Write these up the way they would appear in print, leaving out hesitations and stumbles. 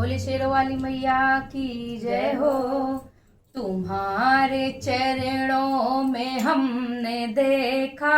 बोले शेरों वाली मैया की जय हो। तुम्हारे चरणों में हमने देखा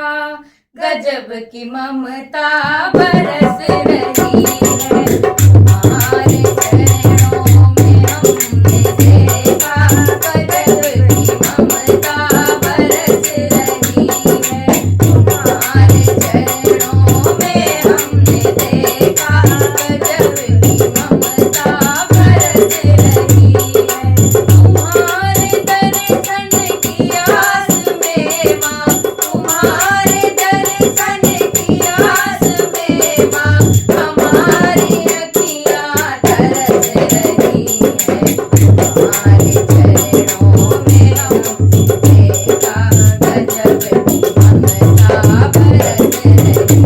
गजब की ममता बरस रही है। तुम्हारे चरणों में हमने देखा गजब की ममता बरस रही है। तुम्हारे चरणों में हमने देखा गजब की ममता बरस रही है। तुम्हारे दर्शन की आस में माँ, तुम्हारे दर्शन की आस में माँ, हमारी अखियाँ तरस रही है। तुम्हारे चरणों में हमने देखा गजब की ममता बरस रही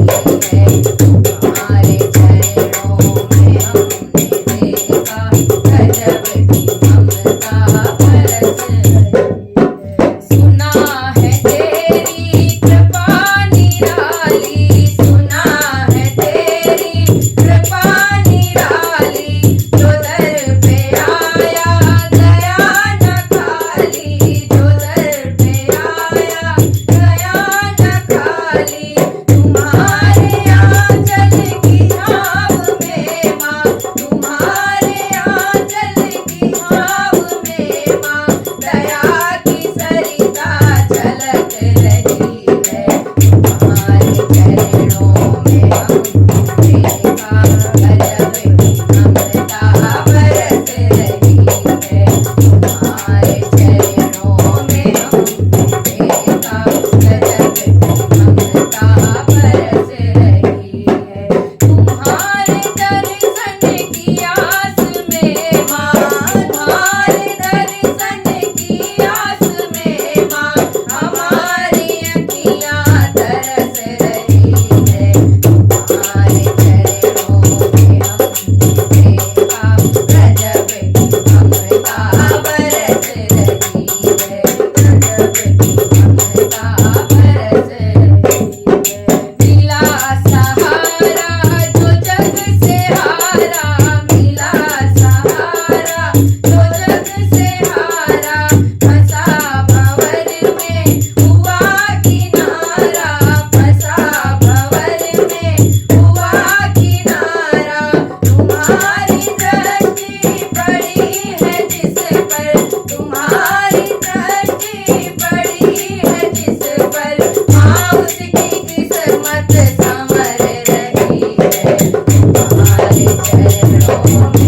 है। तुम्हारे चरणों में हमने देखा गजब की ममता बरस रही है। सुना है तेरी कृपा निराली, सुना है तेरी कृपा निराली, जो दर पे आया गया न खाली, जो दर पे आया गया न खाली। तुम्हारे आंचल की छाँव में माँ, तुम्हारे आंचल की छाँव में माँ, दया की सरिता झलक रही है। तुम्हारे चरणों में हमने देखा गजब की ममता बरस रही है। तुम्हारे चरणों में हमने देखा गजब की ममता बरस रही है। तुम्हारे दर्शन की आस में माँ, तुम्हारे दर्शन की आस में माँ, हमारी अखियाँ तरस रही है। तुम्हारे चरणों में हमने देखा गजब की ममता बरस रही है। गजब की ममता बरस रही है। मिला सहारा जो जग से हारा, मिला सहारा जो जग से हारा, फंसा भंवर में हुआ किनारा, फंसा भंवर में हुआ किनारा। तुम्हारी दृष्टि पड़ी है जिस पर, तुम्हारी दृष्टि पड़ी है जिस पर, हाँ उसकी किस्मत संवर रही है। तुम्हारे चरणों में